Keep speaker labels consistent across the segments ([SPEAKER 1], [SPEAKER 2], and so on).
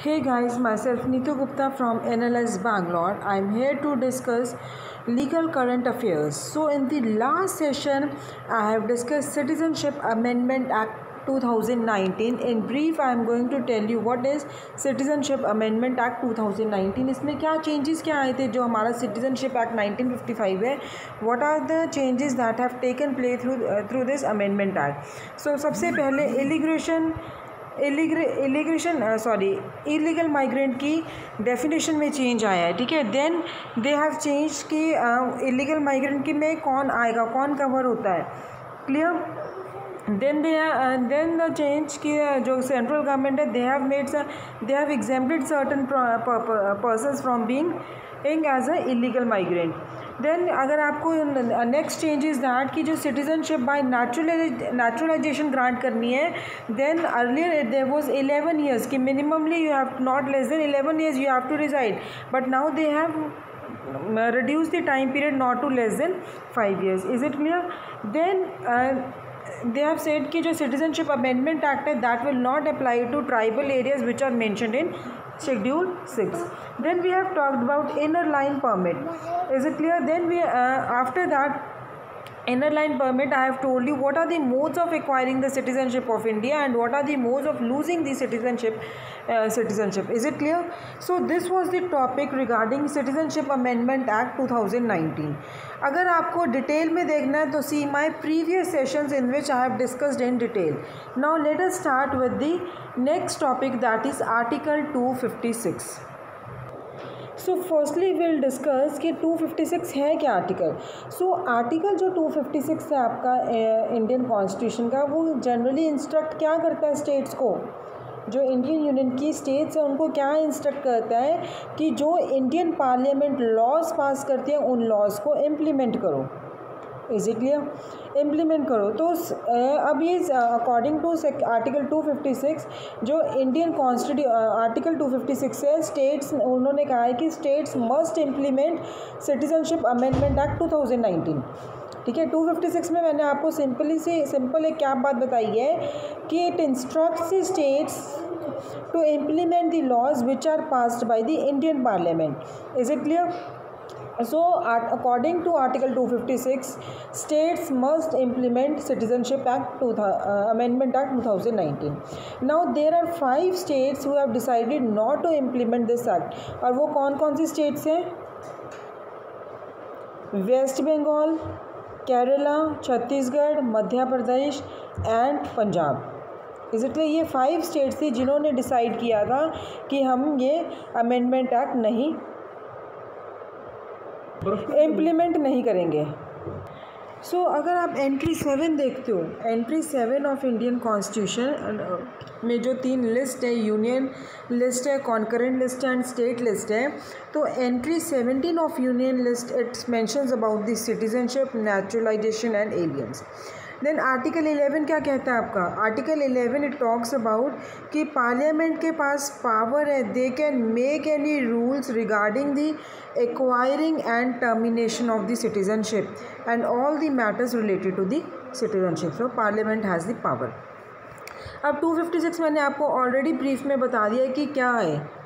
[SPEAKER 1] Hey guys, myself Neetu Gupta from NLS Bangalore. I'm here to discuss legal current affairs. So in the last session, I have discussed Citizenship Amendment Act 2019. In brief, I am going to tell you what is Citizenship Amendment Act 2019. इसमें क्या changes क्या आए थे जो हमारा Citizenship Act 1955 है. What are the changes that have taken place through this Amendment Act? So सबसे पहले इलीगल माइग्रेंट की डेफिनेशन में चेंज आया है. ठीक है. देन दे हैव चेंज कि इलीगल माइग्रेंट की में कौन आएगा, कौन कवर होता है. क्लियर. देन द चेंज की जो सेंट्रल गवर्नमेंट है, they have exempted certain persons from being as a illegal migrant. Then अगर आपको नेक्स्ट चेंज इज़ दैट कि जो सिटीजनशिप बाय नेचुरलाइजेशन ग्रांट करनी है, then earlier there was 11 years कि minimally you have not less than 11 years you have to reside, but now they have reduce the time period not to less than 5 years. Is it clear? Then they have said कि जो citizenship amendment act है that will not apply to tribal areas which are mentioned in schedule 6. Then we have talked about inner line permit. Is it clear? Then we after that inner line permit, I have told you what are the modes of acquiring the citizenship of India and what are the modes of losing the citizenship. Is it clear? So this was the topic regarding Citizenship Amendment Act 2019. अगर आपको detail में देखना है तो see my previous sessions in which I have discussed in detail. Now let us start with the next topic, that is Article 256. So firstly will discuss कि 256 है क्या article. So article जो 256 है आपका इंडियन कॉन्स्टिट्यूशन का, वो generally instruct क्या करता है स्टेट्स को, जो इंडियन यूनियन की स्टेट्स हैं उनको क्या इंस्ट्रक्ट करता है कि जो इंडियन पार्लियामेंट लॉज पास करती है उन लॉज को इम्प्लीमेंट करो. Is it clear? इम्प्लीमेंट करो. तो अब ये अकॉर्डिंग टू आर्टिकल 256 जो इंडियन आर्टिकल 256 से स्टेट्स, उन्होंने कहा है कि states must implement citizenship amendment act 2019. ठीक है. 256 में मैंने आपको सिंपल एक क्या बात बताई है कि it instructs the states to implement the laws which are passed by the Indian parliament. Is it clear? So, according to Article 256, states must implement Citizenship Act Amendment Act 2019. Now, there are 5 states who have decided not to implement this act. और वो कौन कौन सी states हैं? West Bengal, Kerala, Chhattisgarh, Madhya Pradesh and Punjab. इसलिए ये 5 states थी जिन्होंने डिसाइड किया था कि हम ये अमेंडमेंट एक्ट नहीं इम्प्लीमेंट नहीं करेंगे. सो अगर आप एंट्री 7 देखते हो, एंट्री 7 ऑफ इंडियन कॉन्स्टिट्यूशन में जो 3 लिस्ट है, यूनियन लिस्ट है, कॉन्करेंट लिस्ट है एंड स्टेट लिस्ट है, तो entry 17 of union list it's mentions about the citizenship, naturalization and aliens. Then article 11 क्या कहता है आपका? आर्टिकल 11 इट टॉक्स अबाउट कि पार्लियामेंट के पास पावर है, they can make any rules regarding the acquiring and termination of the citizenship and all the matters related to the citizenship. So parliament has the power. अब 256 मैंने आपको already brief में बता दिया कि क्या है.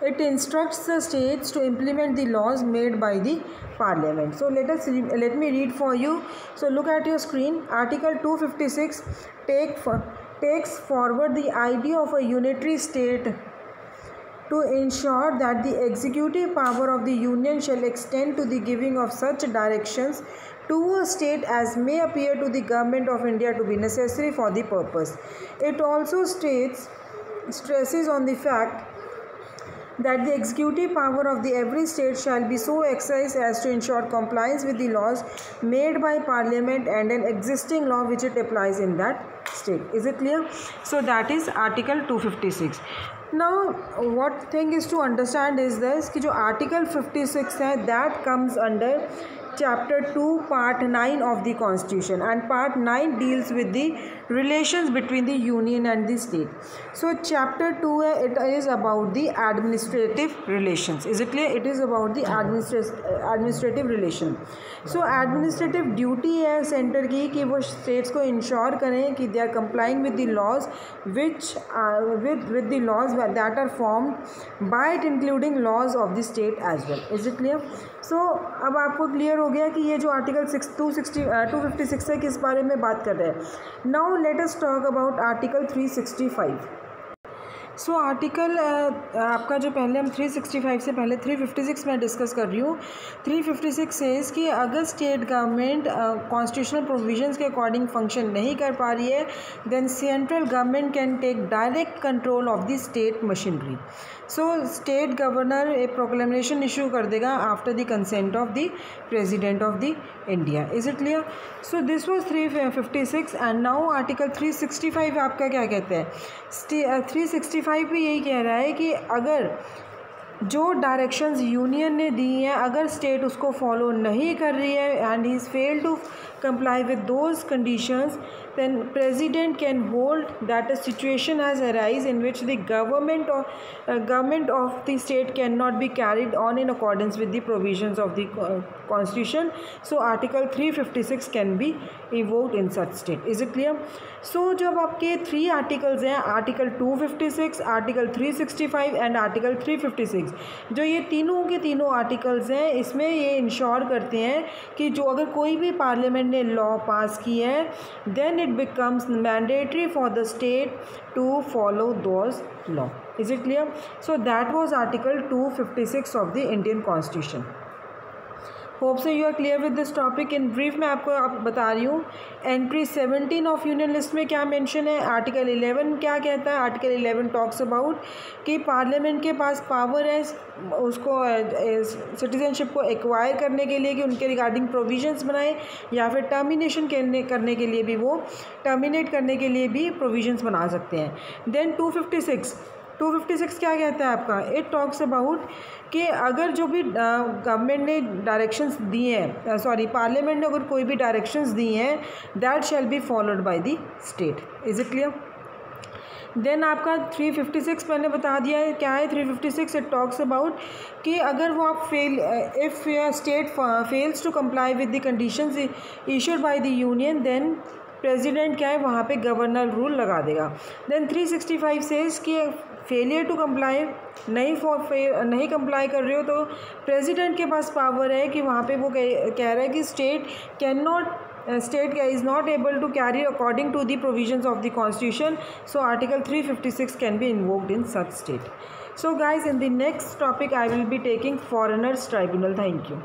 [SPEAKER 1] It instructs the states to implement the laws made by the parliament. So let me read for you. So look at your screen. Article 256 takes forward the idea of a unitary state to ensure that the executive power of the union shall extend to the giving of such directions to a state as may appear to the government of India to be necessary for the purpose. It also stresses on the fact that the executive power of the every state shall be so exercised as to ensure compliance with the laws made by parliament and an existing law which it applies in that state. Is it clear? So that is article 256. Now what thing is to understand is this कि जो article 56 है that comes under chapter 2 part 9 of the constitution, and part 9 deals with the relations between the union and the state. So chapter 2 it is about the administrative relations. Is it clear? It is about the administrative relation. So administrative duty है centre की कि वो states को ensure करें कि they are complying with the laws which with the laws that are formed by it, including laws of the state as well. Is it clear? So अब आपको clear हो गया कि ये जो आर्टिकल 256 है किस बारे में बात कर रहे हैं. Now let us talk about article 365. So article आपका जो पहले हम 365 से पहले 356 में डिस्कस कर रही हूँ. 356 सेज कि अगर स्टेट गवर्नमेंट कॉन्स्टिट्यूशनल प्रोविजंस के अकॉर्डिंग फंक्शन नहीं कर पा रही है, then central government can take direct control of the state machinery. So state governor एक प्रोक्लेमेशन इशू कर देगा after the consent of the president of the India. Is it clear? So this was 356 and now article 365 आपका क्या कहते हैं. 365 भी यही कह रहा है कि अगर जो डायरेक्शंस यूनियन ने दी हैं अगर स्टेट उसको फॉलो नहीं कर रही है and he is fail to comply with those conditions, then president can hold that a situation has arisen in which the government of the state cannot be carried on in accordance with the provisions of the constitution. So article 356 can be invoked in such state. Is it clear? So जब आपके 3 articles हैं, article 256, article 365 and article 356, जो ये तीनों के तीनों articles हैं इसमें ये इंश्योर करते हैं कि जो अगर कोई भी पार्लियामेंट ने लॉ पास की है then it becomes mandatory for the state to follow those law. Is it clear? So that was article 256 of the Indian constitution. Hope say you are clear with this topic. In brief मैं आपको बता रही हूँ. Entry 17 of union list में क्या mention है. Article 11 क्या कहता है. आर्टिकल 11 टॉक्स अबाउट कि पार्लियामेंट के पास पावर है उसको सिटीजनशिप को एक्वायर करने के लिए कि उनके रिगार्डिंग प्रोविजंस बनाए या फिर टर्मिनेशन करने के लिए भी वो टर्मिनेट करने के लिए भी प्रोविजंस बना सकते हैं. देन 256 क्या कहता है आपका. इट टॉक्स अबाउट कि अगर जो भी गवर्नमेंट ने डायरेक्शंस दिए हैं पार्लियामेंट ने अगर कोई भी डायरेक्शंस दी हैं that shall be followed by the state. Is it clear? Then आपका 356 मैंने बता दिया है क्या है. 356 इट टॉक्स अबाउट कि अगर वो आप if state fails to comply with the conditions issued by the union then president क्या है वहाँ पे गवर्नर रूल लगा देगा. देन 365 सेज कि फेलियर टू कंप्लाई नहीं कंप्लाई कर रहे हो तो प्रेसिडेंट के पास पावर है कि वहाँ पे वो कह रहा है कि state is not able to carry according to the provisions of the constitution. So article 356 can be invoked in such state. So guys, in the next topic I will be taking foreigners tribunal. Thank you.